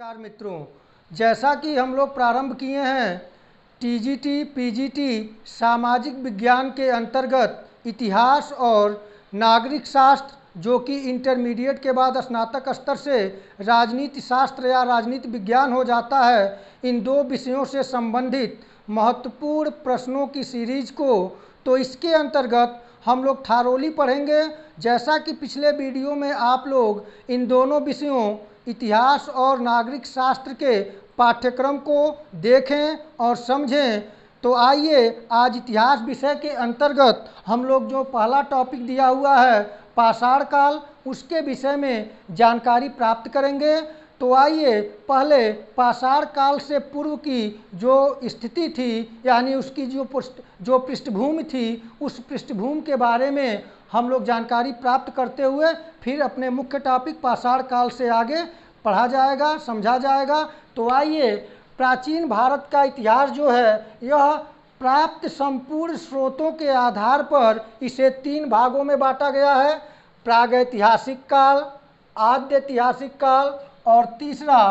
नमस्कार मित्रों, जैसा कि हम लोग प्रारंभ किए हैं टीजीटी पीजीटी सामाजिक विज्ञान के अंतर्गत इतिहास और नागरिक शास्त्र जो कि इंटरमीडिएट के बाद स्नातक स्तर से राजनीति शास्त्र या राजनीति विज्ञान हो जाता है, इन दो विषयों से संबंधित महत्वपूर्ण प्रश्नों की सीरीज को तो इसके अंतर्गत हम लोग थारोली पढ़ेंगे। जैसा कि पिछले वीडियो में आप लोग इन दोनों विषयों इतिहास और नागरिक शास्त्र के पाठ्यक्रम को देखें और समझें, तो आइए आज इतिहास विषय के अंतर्गत हम लोग जो पहला टॉपिक दिया हुआ है पाषाण काल, उसके विषय में जानकारी प्राप्त करेंगे। तो आइए पहले पाषाण काल से पूर्व की जो स्थिति थी, यानी उसकी जो पृष्ठभूमि थी, उस पृष्ठभूमि के बारे में हम लोग जानकारी प्राप्त करते हुए फिर अपने मुख्य टॉपिक पाषाण काल से आगे पढ़ा जाएगा, समझा जाएगा। तो आइए, प्राचीन भारत का इतिहास जो है यह प्राप्त संपूर्ण स्रोतों के आधार पर इसे 3 भागों में बांटा गया है: प्रागैतिहासिक काल, आद्य ऐतिहासिक काल और तीसरा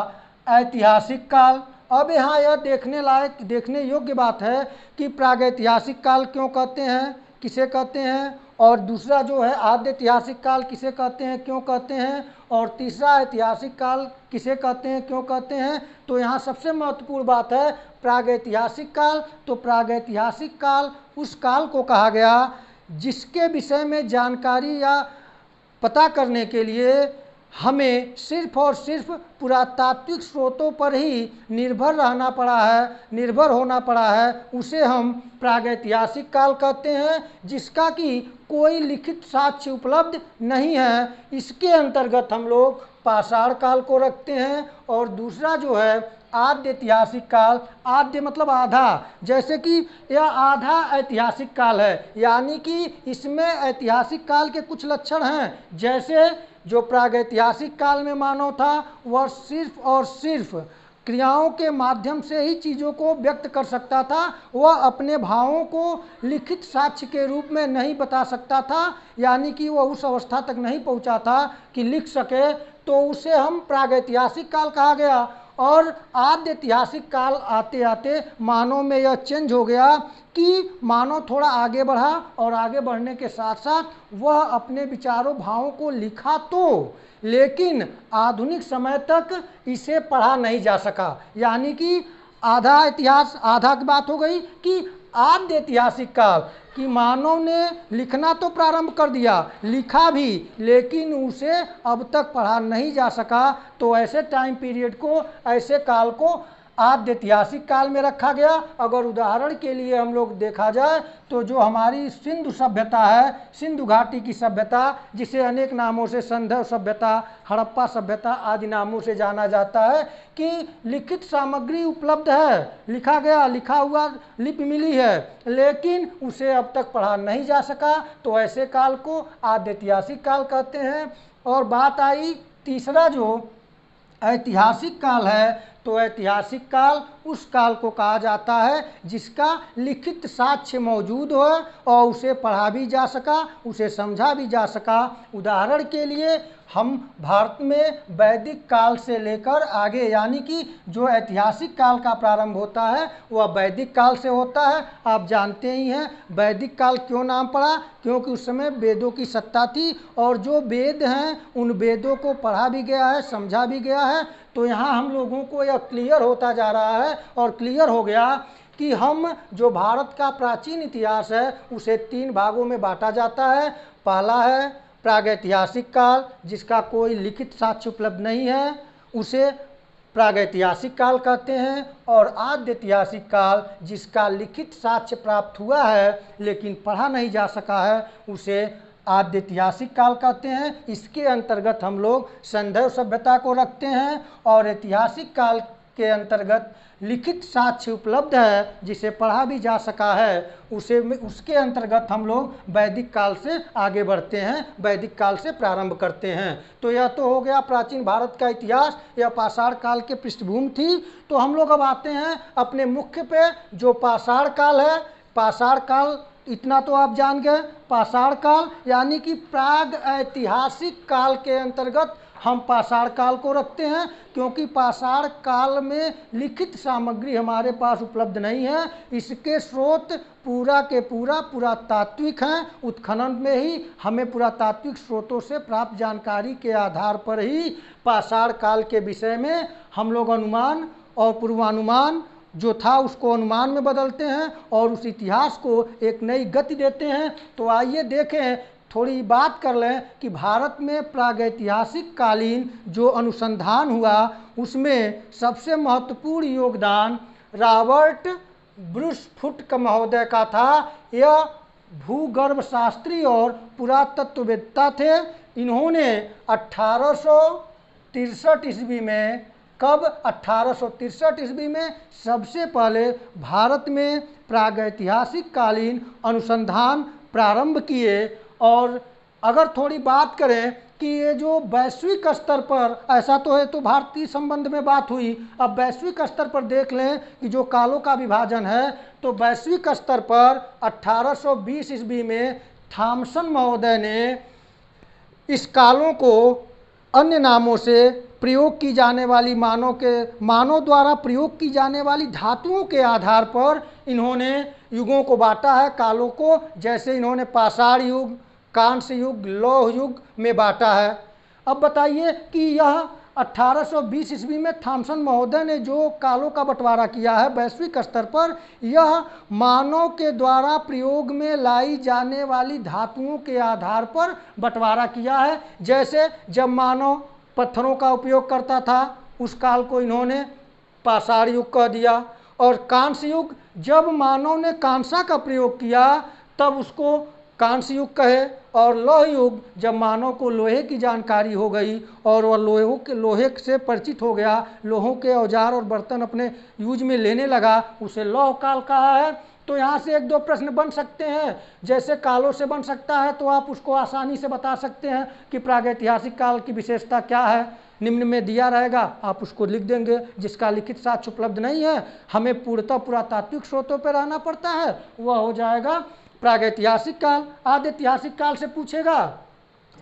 ऐतिहासिक काल। अब यहाँ यह देखने योग्य बात है कि प्रागैतिहासिक काल क्यों कहते हैं, किसे कहते हैं, और दूसरा जो है आद्य ऐतिहासिक काल किसे कहते हैं, क्यों कहते हैं, और तीसरा ऐतिहासिक काल किसे कहते हैं, क्यों कहते हैं। तो यहाँ सबसे महत्वपूर्ण बात है प्रागैतिहासिक काल। तो प्रागैतिहासिक काल उस काल को कहा गया जिसके विषय में जानकारी या पता करने के लिए हमें सिर्फ और सिर्फ पुरातात्विक स्रोतों पर ही निर्भर होना पड़ा है, उसे हम प्रागैतिहासिक काल कहते हैं, जिसका कि कोई लिखित साक्ष्य उपलब्ध नहीं है। इसके अंतर्गत हम लोग पाषाण काल को रखते हैं। और दूसरा जो है आद्य ऐतिहासिक काल, आद्य मतलब आधा, जैसे कि यह आधा ऐतिहासिक काल है, यानी कि इसमें ऐतिहासिक काल के कुछ लक्षण हैं। जैसे जो प्रागैतिहासिक काल में मानव था वह सिर्फ और सिर्फ क्रियाओं के माध्यम से ही चीज़ों को व्यक्त कर सकता था, वह अपने भावों को लिखित साक्ष्य के रूप में नहीं बता सकता था, यानी कि वह उस अवस्था तक नहीं पहुंचा था कि लिख सके, तो उसे हम प्रागैतिहासिक काल कहा गया। और आद्य ऐतिहासिक काल आते आते मानव में यह चेंज हो गया कि मानव थोड़ा आगे बढ़ा और आगे बढ़ने के साथ साथ वह अपने विचारों भावों को लिखा तो, लेकिन आधुनिक समय तक इसे पढ़ा नहीं जा सका। यानी कि आधा की बात हो गई कि आद्य ऐतिहासिक काल कि मानव ने लिखना तो प्रारंभ कर दिया, लिखा भी, लेकिन उसे अब तक पढ़ा नहीं जा सका। तो ऐसे टाइम पीरियड को, ऐसे काल को आद्य ऐतिहासिक काल में रखा गया। अगर उदाहरण के लिए हम लोग देखा जाए तो जो हमारी सिंधु सभ्यता है, सिंधु घाटी की सभ्यता, जिसे अनेक नामों से संधव सभ्यता, हड़प्पा सभ्यता आदि नामों से जाना जाता है, कि लिखित सामग्री उपलब्ध है, लिखा गया, लिखा हुआ लिपि मिली है, लेकिन उसे अब तक पढ़ा नहीं जा सका। तो ऐसे काल को आद्य ऐतिहासिक काल कहते हैं। और बात आई तीसरा जो ऐतिहासिक काल है, तो ऐतिहासिक काल उस काल को कहा जाता है जिसका लिखित साक्ष्य मौजूद हो और उसे पढ़ा भी जा सका, उसे समझा भी जा सका। उदाहरण के लिए हम भारत में वैदिक काल से लेकर आगे, यानी कि जो ऐतिहासिक काल का प्रारंभ होता है वह वैदिक काल से होता है। आप जानते ही हैं वैदिक काल क्यों नाम पड़ा, क्योंकि उस समय वेदों की सत्ता थी और जो वेद हैं उन वेदों को पढ़ा भी गया है, समझा भी गया है। तो यहाँ हम लोगों को यह क्लियर होता जा रहा है और क्लियर हो गया कि हम जो भारत का प्राचीन इतिहास है उसे 3 भागों में बांटा जाता है। पहला है प्रागैतिहासिक काल, जिसका कोई लिखित साक्ष्य उपलब्ध नहीं है, उसे प्रागैतिहासिक काल कहते हैं। और आद्य ऐतिहासिक काल, जिसका लिखित साक्ष्य प्राप्त हुआ है लेकिन पढ़ा नहीं जा सका है, उसे आद्य ऐतिहासिक काल कहते हैं। इसके अंतर्गत हम लोग संधव सभ्यता को रखते हैं। और ऐतिहासिक काल के अंतर्गत लिखित साक्ष्य उपलब्ध है जिसे पढ़ा भी जा सका है, उसके अंतर्गत हम लोग वैदिक काल से आगे बढ़ते हैं, वैदिक काल से प्रारंभ करते हैं। तो यह तो हो गया प्राचीन भारत का इतिहास, यह पाषाण काल के पृष्ठभूमि थी। तो हम लोग अब आते हैं अपने मुख्य पे, जो पाषाण काल है। पाषाण काल इतना तो आप जान गए, पाषाण काल यानी कि प्राग ऐतिहासिक काल के अंतर्गत हम पाषाण काल को रखते हैं, क्योंकि पाषाण काल में लिखित सामग्री हमारे पास उपलब्ध नहीं है। इसके स्रोत पूरा के पूरा पुरातात्विक हैं। उत्खनन में ही हमें पुरातात्विक स्रोतों से प्राप्त जानकारी के आधार पर ही पाषाण काल के विषय में हम लोग अनुमान और पूर्वानुमान जो था उसको अनुमान में बदलते हैं और उस इतिहास को एक नई गति देते हैं। तो आइए देखें, थोड़ी बात कर लें कि भारत में प्रागैतिहासिक कालीन जो अनुसंधान हुआ उसमें सबसे महत्वपूर्ण योगदान रॉबर्ट ब्रूस फुट महोदय का था। यह भूगर्भ शास्त्री और पुरातत्ववेत्ता थे। इन्होंने 1863 ईस्वी में, कब 1863 ईस्वी में सबसे पहले भारत में प्रागैतिहासिक कालीन अनुसंधान प्रारंभ किए। और अगर थोड़ी बात करें कि ये जो वैश्विक स्तर पर, ऐसा तो है तो भारतीय संबंध में बात हुई, अब वैश्विक स्तर पर देख लें कि जो कालों का विभाजन है, तो वैश्विक स्तर पर 1820 ईस्वी में थॉमसन महोदय ने इस कालों को अन्य नामों से प्रयोग की जाने वाली मानव द्वारा प्रयोग की जाने वाली धातुओं के आधार पर इन्होंने युगों को बांटा है, कालों को। जैसे इन्होंने पाषाण युग, कांस्य युग, लौह युग में बांटा है। अब बताइए कि यह 1820 ईस्वी में थॉमसन महोदय ने जो कालों का बंटवारा किया है वैश्विक स्तर पर, यह मानव के द्वारा प्रयोग में लाई जाने वाली धातुओं के आधार पर बंटवारा किया है। जैसे जब मानव पत्थरों का उपयोग करता था उस काल को इन्होंने पाषाण युग कह दिया, और कांस्य युग जब मानव ने कांसा का प्रयोग किया तब उसको कांस्य युग कहे, और लौह युग जब मानव को लोहे की जानकारी हो गई और वह लोहे से परिचित हो गया, लोहों के औजार और बर्तन अपने यूज में लेने लगा, उसे लौह काल कहा है। तो यहाँ से एक दो प्रश्न बन सकते हैं, जैसे कालों से बन सकता है तो आप उसको आसानी से बता सकते हैं कि प्रागैतिहासिक काल की विशेषता क्या है। निम्न में दिया रहेगा, आप उसको लिख देंगे। जिसका लिखित साक्ष्य उपलब्ध नहीं है, हमें पूर्णतः पुरातात्विक स्रोतों पर रहना पड़ता है, वह हो जाएगा प्रागैतिहासिक काल। आद्य ऐतिहासिक काल से पूछेगा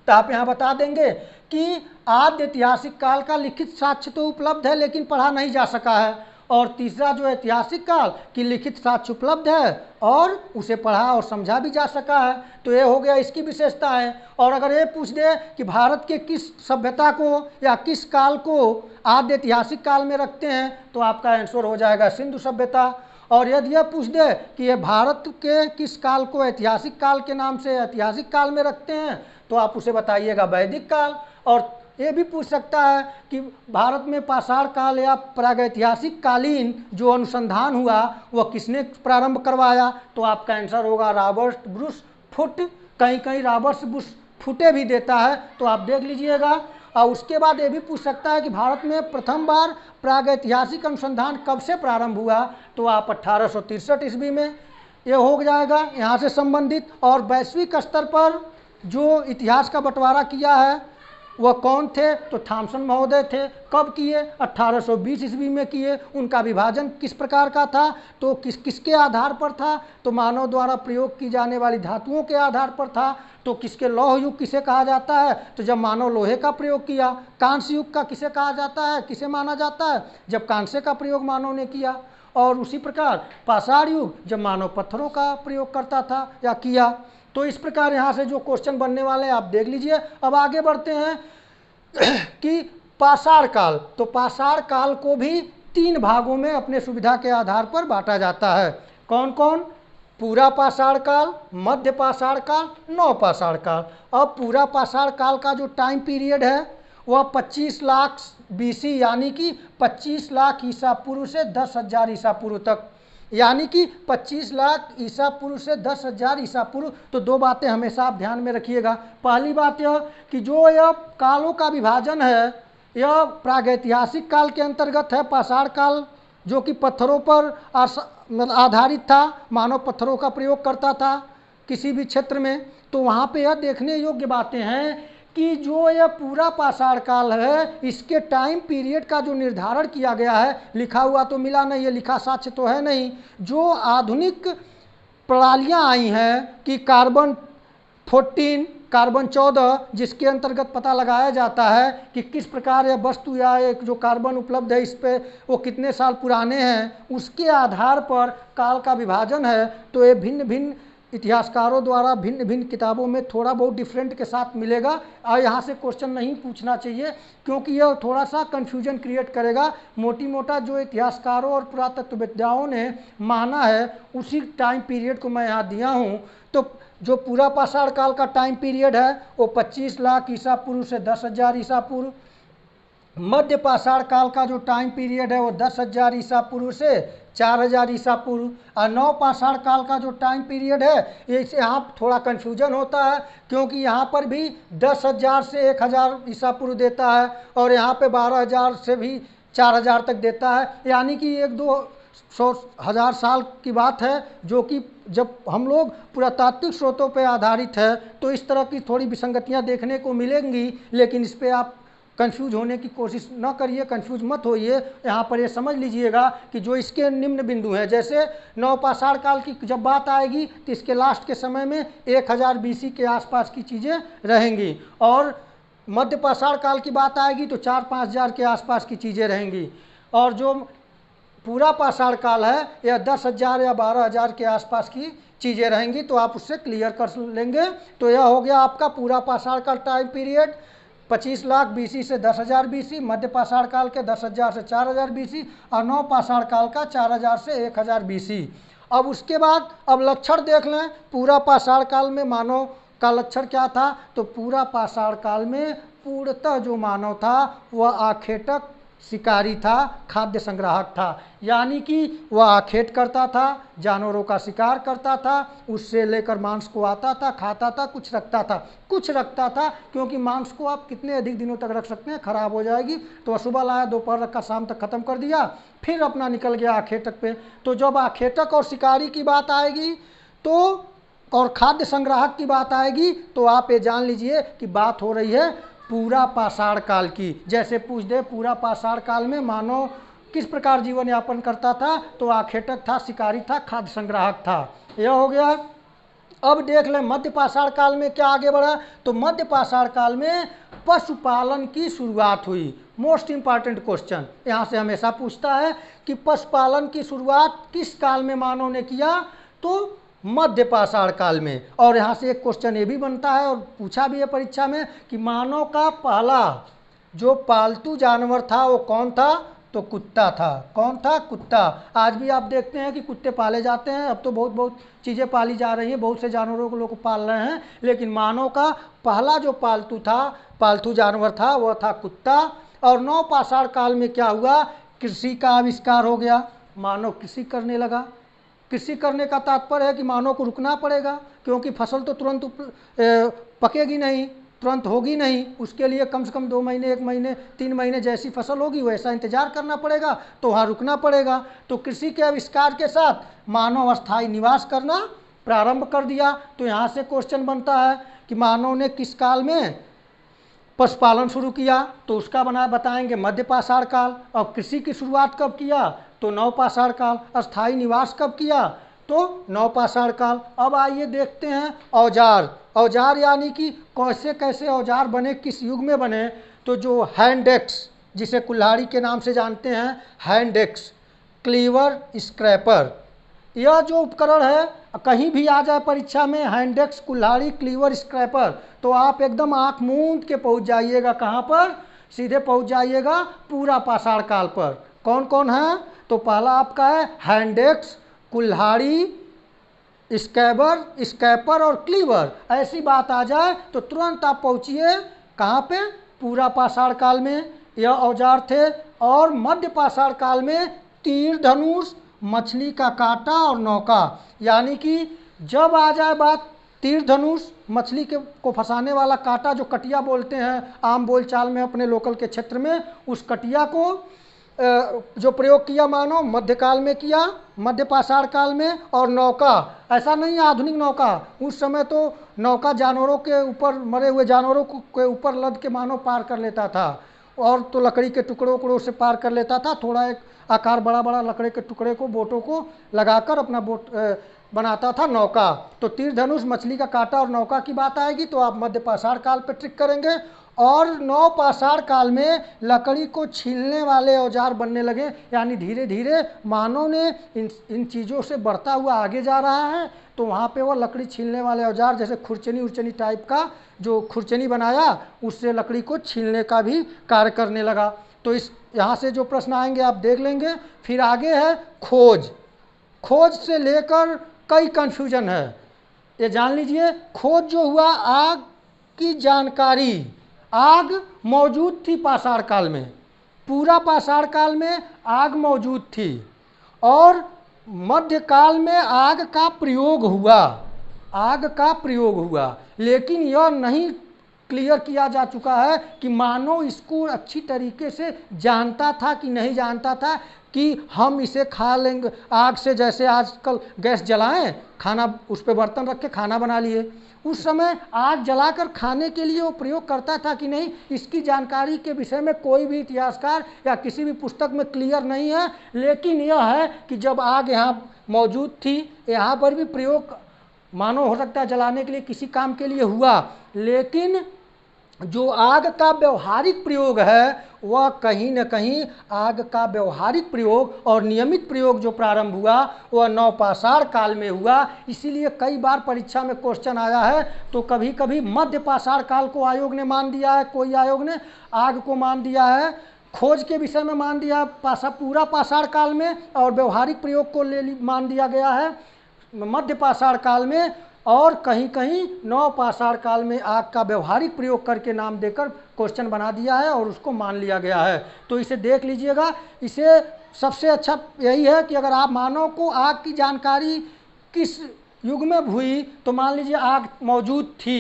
तो आप यहाँ बता देंगे कि आद्य ऐतिहासिक काल का लिखित साक्ष्य तो उपलब्ध है लेकिन पढ़ा नहीं जा सका है। और तीसरा जो ऐतिहासिक काल की लिखित साक्ष्य उपलब्ध है और उसे पढ़ा और समझा भी जा सका है। तो ये हो गया इसकी विशेषता है। और अगर ये पूछ दे कि भारत के किस सभ्यता को या किस काल को आद्य ऐतिहासिक काल में रखते हैं, तो आपका आंसर हो जाएगा सिंधु सभ्यता। और यदि यह पूछ दे कि ये भारत के किस काल को ऐतिहासिक काल के नाम से ऐतिहासिक काल में रखते हैं, तो आप उसे बताइएगा वैदिक काल। और ये भी पूछ सकता है कि भारत में पाषाण काल या प्रागैतिहासिक कालीन जो अनुसंधान हुआ वह किसने प्रारंभ करवाया, तो आपका आंसर होगा रॉबर्ट ब्रूस फुट। कहीं कहीं रॉबर्ट ब्रूस फुटे भी देता है, तो आप देख लीजिएगा। और उसके बाद ये भी पूछ सकता है कि भारत में प्रथम बार प्रागैतिहासिक अनुसंधान कब से प्रारंभ हुआ, तो आप 1863 ईस्वी में, ये हो जाएगा यहाँ से संबंधित। और वैश्विक स्तर पर जो इतिहास का बंटवारा किया है वह कौन थे, तो थॉमसन महोदय थे। कब किए, 1820 ईस्वी में किए। उनका विभाजन किस प्रकार का था, तो किसके आधार पर था, तो मानव द्वारा प्रयोग की जाने वाली धातुओं के आधार पर था। तो किसके लौह युग किसे कहा जाता है, तो जब मानव लोहे का प्रयोग किया। कांस्य युग का किसे कहा जाता है, किसे माना जाता है, जब कांसे का प्रयोग मानव ने किया। और उसी प्रकार पाषाण युग जब मानव पत्थरों का प्रयोग करता था या किया। तो इस प्रकार यहाँ से जो क्वेश्चन बनने वाले हैं आप देख लीजिए। अब आगे बढ़ते हैं कि पाषाण काल, तो पाषाण काल को भी 3 भागों में अपने सुविधा के आधार पर बांटा जाता है। कौन कौन, पूरा पाषाण काल, मध्य पाषाण काल, नव पाषाण काल। अब पूरा पाषाण काल का जो टाइम पीरियड है वह 25 लाख BC यानी कि 25 लाख ईसा पूर्व से 10,000 ईसा पूर्व तक, यानी कि 25 लाख ईसा पूर्व से 10,000 ईसा पूर्व। तो 2 बातें हमेशा आप ध्यान में रखिएगा। पहली बात यह कि जो यह कालों का विभाजन है यह प्रागैतिहासिक काल के अंतर्गत है। पाषाण काल जो कि पत्थरों पर आधारित था, मानव पत्थरों का प्रयोग करता था किसी भी क्षेत्र में। तो वहाँ पे यह देखने योग्य बातें हैं कि जो यह पूरा पाषाण काल है इसके टाइम पीरियड का जो निर्धारण किया गया है, लिखा हुआ तो मिला नहीं है, लिखा साक्ष्य तो है नहीं। जो आधुनिक प्रणालियां आई हैं कि कार्बन 14 कार्बन 14 जिसके अंतर्गत पता लगाया जाता है कि किस प्रकार यह वस्तु या एक जो कार्बन उपलब्ध है इस पे वो कितने साल पुराने हैं, उसके आधार पर काल का विभाजन है। तो ये भिन्न भिन्न इतिहासकारों द्वारा भिन्न भिन्न किताबों में थोड़ा बहुत डिफरेंट के साथ मिलेगा और यहाँ से क्वेश्चन नहीं पूछना चाहिए क्योंकि यह थोड़ा सा कन्फ्यूजन क्रिएट करेगा। मोटी मोटा जो इतिहासकारों और पुरातत्वविद्याओं ने माना है उसी टाइम पीरियड को मैं यहाँ दिया हूँ। तो जो पूरा पाषाण काल का टाइम पीरियड है वो 25 लाख ईसा पूर्व से 10,000 ईसा पूर्व। मध्य पाषाण काल का जो टाइम पीरियड है वो 10,000 ईसा पूर्व से 4,000 ईसा पूर्व। और नव पाषाण काल का जो टाइम पीरियड है इससे यहाँ थोड़ा कन्फ्यूजन होता है क्योंकि यहाँ पर भी 10,000 से 1,000 ईसा पूर्व देता है और यहाँ पे 12,000 से भी 4,000 तक देता है, यानी कि 1-2 साल की बात है जो कि जब हम लोग पुरातात्विक स्रोतों पर आधारित है तो इस तरह की थोड़ी विसंगतियाँ देखने को मिलेंगी। लेकिन इस पर आप कंफ्यूज होने की कोशिश न करिए, कंफ्यूज मत होइए। यहाँ पर ये समझ लीजिएगा कि जो इसके निम्न बिंदु हैं, जैसे नवपाषाण काल की जब बात आएगी तो इसके लास्ट के समय में 1000 BC के आसपास की चीज़ें रहेंगी और मध्य पाषाण काल की बात आएगी तो 4-5 हज़ार के आसपास की चीज़ें रहेंगी और जो पूरा पाषाण काल है यह 10,000 या 12,000 के आसपास की चीज़ें रहेंगी। तो आप उससे क्लियर कर लेंगे। तो यह हो गया आपका पूरा पाषाण का टाइम पीरियड 25 लाख BC से 10,000 BC, मध्य पाषाण काल के 10,000 से 4,000 BC और नव पाषाण काल का 4,000 से 1,000 BC। अब उसके बाद अब लक्षण देख लें। पूरा पाषाण काल में मानव का लक्षण क्या था? तो पूरा पाषाण काल में पूर्णतः जो मानव था वह आखेटक शिकारी था, खाद्य संग्राहक था, यानी कि वह आखेट करता था, जानवरों का शिकार करता था, उससे लेकर मांस को आता था, खाता था, कुछ रखता था क्योंकि मांस को आप कितने अधिक दिनों तक रख सकते हैं, खराब हो जाएगी। तो सुबह लाया, दोपहर रखा, शाम तक खत्म कर दिया, फिर अपना निकल गया आखेटक पे। तो जब आखेटक और शिकारी की बात आएगी तो और खाद्य संग्राहक की बात आएगी तो आप ये जान लीजिए कि बात हो रही है पूरा पाषाण काल की। जैसे पूछ दे पूरा पाषाण काल में मानव किस प्रकार जीवन यापन करता था, तो आखेटक था, शिकारी था, खाद्य संग्राहक था। यह हो गया। अब देख लें मध्य पाषाण काल में क्या आगे बढ़ा। तो मध्य पाषाण काल में पशुपालन की शुरुआत हुई। मोस्ट इंपॉर्टेंट क्वेश्चन यहाँ से हमेशा पूछता है कि पशुपालन की शुरुआत किस काल में मानव ने किया, तो मध्य पाषाण काल में। और यहाँ से एक क्वेश्चन ये भी बनता है और पूछा भी है परीक्षा में कि मानव का पहला जो पालतू जानवर था वो कौन था, तो कुत्ता था। कौन था? कुत्ता। आज भी आप देखते हैं कि कुत्ते पाले जाते हैं, अब तो बहुत चीज़ें पाली जा रही हैं, बहुत से जानवरों को लोग पाल रहे हैं, लेकिन मानव का पहला जो पालतू जानवर था वह था कुत्ता। और नव पाषाण काल में क्या हुआ? कृषि का आविष्कार हो गया, मानव कृषि करने लगा। कृषि करने का तात्पर्य है कि मानव को रुकना पड़ेगा क्योंकि फसल तो तुरंत पकेगी नहीं, तुरंत होगी नहीं, उसके लिए कम से कम 2 महीने, 1 महीने, 3 महीने जैसी फसल होगी वैसा इंतजार करना पड़ेगा, तो वहाँ रुकना पड़ेगा। तो कृषि के आविष्कार के साथ मानव अस्थायी निवास करना प्रारंभ कर दिया। तो यहाँ से क्वेश्चन बनता है कि मानव ने किस काल में पशुपालन शुरू किया, तो उसका बताएंगे मध्य पाषाण काल। और कृषि की शुरुआत कब किया, तो नव पाषाण काल। अस्थायी निवास कब किया, तो नव पाषाण काल। अब आइए देखते हैं औजार यानी कि कैसे कैसे औजार बने, किस युग में बने। तो जो हैंड एक्स, जिसे कुल्हाड़ी के नाम से जानते हैं, हैंड एक्स, क्लीवर, स्क्रैपर, यह जो उपकरण है कहीं भी आ जाए परीक्षा में, हैंड एक्स, कुल्हाड़ी, क्लीवर, स्क्रैपर, तो आप एकदम आंख मूंद के पहुंच जाइएगा। कहाँ पर? सीधे पहुंच जाइएगा पूरा पाषाण काल पर। कौन कौन है? तो पहला आपका है हैंड एक्स, कुल्हाड़ी, स्क्रैपर और क्लीवर। ऐसी बात आ जाए तो तुरंत आप पहुंचिए कहाँ पे? पूरा पाषाण काल में यह औजार थे। और मध्य पाषाण काल में तीर धनुष, मछली का कांटा और नौका, यानी कि जब आ जाए बात तीर धनुष, मछली को फंसाने वाला कांटा, जो कटिया बोलते हैं आम बोलचाल में अपने लोकल के क्षेत्र में, उस कटिया को जो प्रयोग किया मानो मध्यकाल में किया, मध्य पाषाण काल में। और नौका, ऐसा नहीं आधुनिक नौका, उस समय तो नौका जानवरों के ऊपर, मरे हुए जानवरों के ऊपर लद के मानो पार कर लेता था, और तो लकड़ी के टुकड़ों से पार कर लेता था। थोड़ा एक आकार बड़ा लकड़ी के टुकड़े को, बोटों को लगाकर अपना बोट बनाता था नौका। तो तीर धनुष, मछली का कांटा और नौका की बात आएगी तो आप मध्य पाषाण काल पे ट्रिक करेंगे। और नवपाषाण काल में लकड़ी को छीलने वाले औजार बनने लगे, यानी धीरे धीरे मानव ने इन चीज़ों से बढ़ता हुआ आगे जा रहा है, तो वहाँ पे वो लकड़ी छीलने वाले औजार जैसे खुरचनी उर्चनी टाइप का जो खुरचनी बनाया, उससे लकड़ी को छीलने का भी कार्य करने लगा। तो इस यहाँ से जो प्रश्न आएंगे आप देख लेंगे। फिर आगे है खोज। खोज से लेकर कई कन्फ्यूजन है, ये जान लीजिए। खोज जो हुआ, आग की जानकारी, आग मौजूद थी पाषाण काल में, पूरा पाषाण काल में आग मौजूद थी, और मध्यकाल में आग का प्रयोग हुआ, आग का प्रयोग हुआ, लेकिन यह नहीं क्लियर किया जा चुका है कि मानव इसको अच्छी तरीके से जानता था कि नहीं जानता था कि हम इसे खा लेंगे आग से। जैसे आजकल गैस जलाएं, खाना उस पर बर्तन रख के खाना बना लिए, उस समय आग जलाकर खाने के लिए वो प्रयोग करता था कि नहीं, इसकी जानकारी के विषय में कोई भी इतिहासकार या किसी भी पुस्तक में क्लियर नहीं है। लेकिन यह है कि जब आग यहाँ मौजूद थी, यहाँ पर भी प्रयोग मानो हो सकता है जलाने के लिए किसी काम के लिए हुआ, लेकिन जो आग का व्यवहारिक प्रयोग है वह कहीं न कहीं आग का व्यवहारिक प्रयोग और नियमित प्रयोग जो प्रारंभ हुआ वह नवपाषाण काल में हुआ। इसीलिए कई बार परीक्षा में क्वेश्चन आया है, तो कभी कभी मध्य पाषाण काल को आयोग ने मान दिया है, कोई आयोग ने आग को मान दिया है, खोज के विषय में मान दिया पूरा पाषाण काल में, और व्यवहारिक प्रयोग को मान दिया गया है मध्य पाषाण काल में, और कहीं कहीं नवपाषाण काल में आग का व्यवहारिक प्रयोग करके नाम देकर क्वेश्चन बना दिया है और उसको मान लिया गया है। तो इसे देख लीजिएगा। इसे सबसे अच्छा यही है कि अगर आप मानव को आग की जानकारी किस युग में हुई, तो मान लीजिए आग मौजूद थी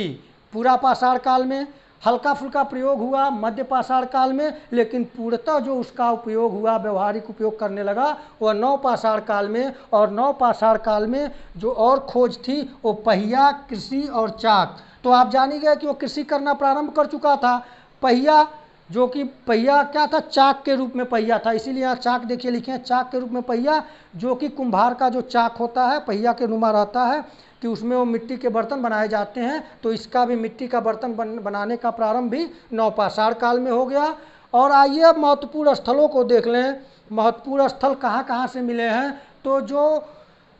पूरा पाषाण काल में, हल्का फुल्का प्रयोग हुआ मध्य पाषाण काल में, लेकिन पूर्णतः जो उसका उपयोग हुआ, व्यवहारिक उपयोग करने लगा, वह नवपाषाण काल में। और नवपाषाण काल में जो और खोज थी वो पहिया, कृषि और चाक। तो आप जानी गए कि वो कृषि करना प्रारंभ कर चुका था। पहिया, जो कि पहिया क्या था, चाक के रूप में पहिया था, इसीलिए यहाँ चाक देखिए लिखे हैं, चाक के रूप में पहिया, जो कि कुम्हार का जो चाक होता है पहिया के नुमा रहता है कि उसमें वो मिट्टी के बर्तन बनाए जाते हैं। तो इसका भी मिट्टी का बर्तन बनाने का प्रारंभ भी नवपाषाण काल में हो गया। और आइए अब महत्वपूर्ण स्थलों को देख लें। महत्वपूर्ण स्थल कहाँ कहाँ से मिले हैं, तो जो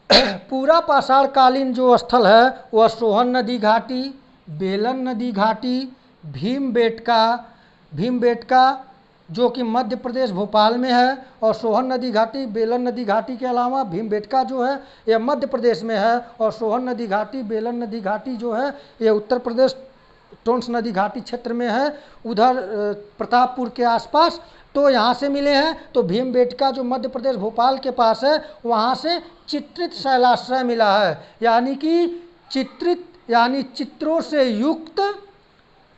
पूरा पाषाण कालीन जो स्थल है वह सोहन नदी घाटी, बेलन नदी घाटी, भीमबेटका जो कि मध्य प्रदेश भोपाल में है, और सोहन नदी घाटी, बेलन नदी घाटी के अलावा भीमबेटका जो है यह मध्य प्रदेश में है, और सोहन नदी घाटी, बेलन नदी घाटी जो है ये उत्तर प्रदेश टोंस नदी घाटी क्षेत्र में है, उधर प्रतापपुर के आसपास। तो यहाँ से मिले हैं। तो भीमबेटका जो मध्य प्रदेश भोपाल के पास है, वहाँ से चित्रित शैलाश्रय मिला है, यानी कि चित्रित यानी चित्रों से युक्त,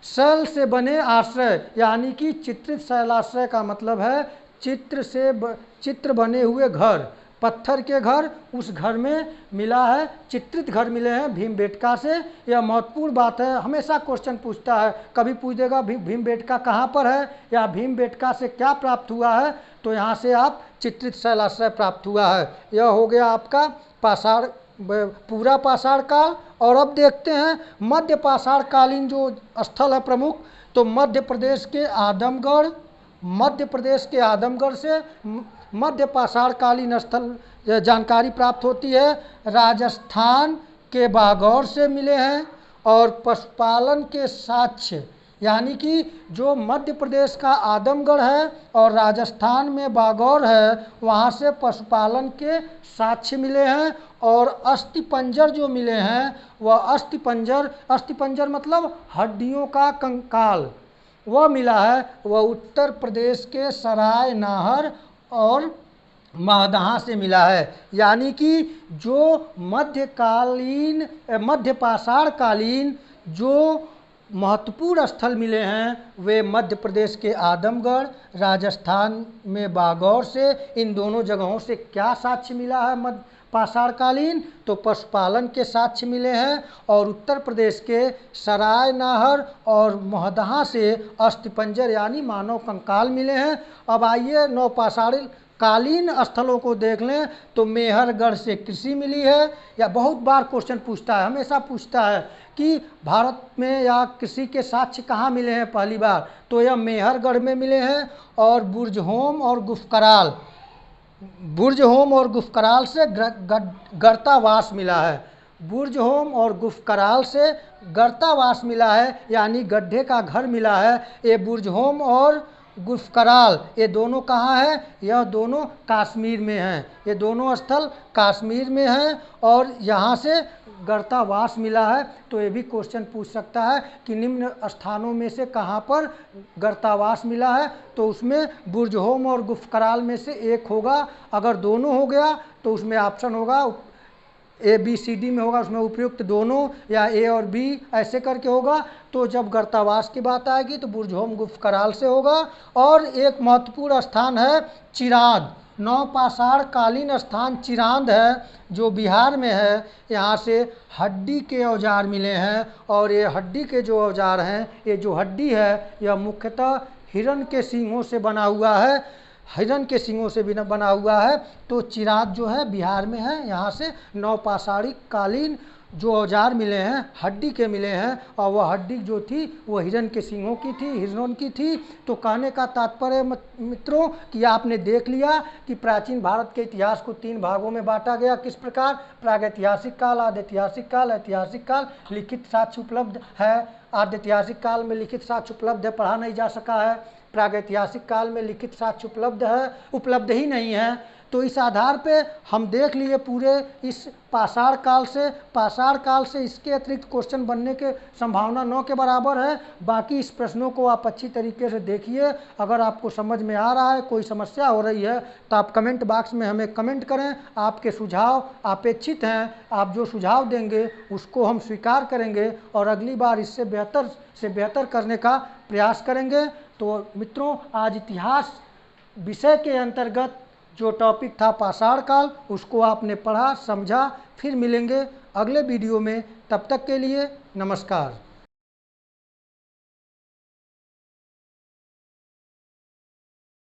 शैल से बने आश्रय, यानी कि चित्रित शैलाश्रय का मतलब है चित्र बने हुए घर, पत्थर के घर, उस घर में मिला है, चित्रित घर मिले हैं भीमबेटका से। यह महत्वपूर्ण बात है, हमेशा क्वेश्चन पूछता है, कभी पूछ देगा भीमबेटका कहाँ पर है या भीमबेटका से क्या प्राप्त हुआ है, तो यहाँ से आप चित्रित शैलाश्रय प्राप्त हुआ है। यह हो गया आपका पूरा पाषाण काल। और अब देखते हैं मध्य पाषाण कालीन जो स्थल है प्रमुख, तो मध्य प्रदेश के आदमगढ़ से मध्य पाषाण कालीन स्थल जानकारी प्राप्त होती है। राजस्थान के बागौर से मिले हैं, और पशुपालन के साक्ष्य, यानी कि जो मध्य प्रदेश का आदमगढ़ है और राजस्थान में बागौर है, वहाँ से पशुपालन के साक्ष्य मिले हैं। और अस्थिपंजर जो मिले हैं वह अस्थिपंजर मतलब हड्डियों का कंकाल, वह मिला है, वह उत्तर प्रदेश के सराय नाहर और महदहा से मिला है। यानी कि जो मध्य पाषाण कालीन जो महत्वपूर्ण स्थल मिले हैं वे मध्य प्रदेश के आदमगढ़, राजस्थान में बागौर से, इन दोनों जगहों से क्या साक्ष्य मिला है मध्य पाषाण कालीन, तो पशुपालन के साक्ष्य मिले हैं। और उत्तर प्रदेश के सराय नाहर और महदहा से अस्थिपंजर यानी मानव कंकाल मिले हैं। अब आइए कालीन स्थलों को देख लें तो मेहरगढ़ से कृषि मिली है। या बहुत बार क्वेश्चन पूछता है, हमेशा पूछता है कि भारत में या कृषि के साक्ष्य कहाँ मिले हैं पहली बार, तो यह मेहरगढ़ में मिले हैं। और बुर्जहोम और गुफकराल, बुर्जहोम और गुफकराल से गर्तावास मिला है। बुर्जहोम और गुफकराल से गर्तावास मिला है, यानी गड्ढे का घर मिला है। ये बुर्जहोम और गुफकराल ये दोनों कहाँ है? यह दोनों कश्मीर में हैं। ये दोनों स्थल कश्मीर में हैं और यहाँ से गर्तावास मिला है। तो ये भी क्वेश्चन पूछ सकता है कि निम्न स्थानों में से कहाँ पर गर्तावास मिला है, तो उसमें बुर्जहोम और गुफकराल में से एक होगा। अगर दोनों हो गया तो उसमें ऑप्शन होगा ए बी सी डी में होगा, उसमें उपयुक्त दोनों या ए और बी ऐसे करके होगा। तो जब गर्तावास की बात आएगी तो बुर्जहोम गुफकराल से होगा। और एक महत्वपूर्ण स्थान है चिरांद, नौपाषाण कालीन स्थान चिरांद है जो बिहार में है। यहाँ से हड्डी के औजार मिले हैं और ये हड्डी के जो औजार हैं, ये जो हड्डी है यह मुख्यतः हिरण के सींगों से बना हुआ है, हिरण के सींगों से भी बना हुआ है। तो चिरांद जो है बिहार में है। यहाँ से नौपाषाणी कालीन जो औजार मिले हैं हड्डी के मिले हैं और वह हड्डी जो थी वो हिरण के सींगों की थी, हिरणों की थी। तो कहने का तात्पर्य मित्रों कि आपने देख लिया कि प्राचीन भारत के इतिहास को 3 भागों में बांटा गया। किस प्रकार? प्रागैतिहासिक काल, आद्यैतिहासिक काल, ऐतिहासिक काल। लिखित साक्ष्य उपलब्ध है, आद्यैतिहासिक काल में लिखित साक्ष्य उपलब्ध है, पढ़ा नहीं जा सका है। प्रागैतिहासिक काल में लिखित साक्ष्य उपलब्ध है, उपलब्ध ही नहीं है। तो इस आधार पे हम देख लिए पूरे इस पाषाण काल से इसके अतिरिक्त क्वेश्चन बनने के संभावना 9 के बराबर है। बाकी इस प्रश्नों को आप अच्छी तरीके से देखिए। अगर आपको समझ में आ रहा है, कोई समस्या हो रही है, तो आप कमेंट बॉक्स में हमें कमेंट करें। आपके सुझाव अपेक्षित हैं, आप जो सुझाव देंगे उसको हम स्वीकार करेंगे और अगली बार इससे बेहतर से बेहतर करने का प्रयास करेंगे। तो मित्रों, आज इतिहास विषय के अंतर्गत जो टॉपिक था पाषाण काल, उसको आपने पढ़ा, समझा। फिर मिलेंगे अगले वीडियो में, तब तक के लिए नमस्कार।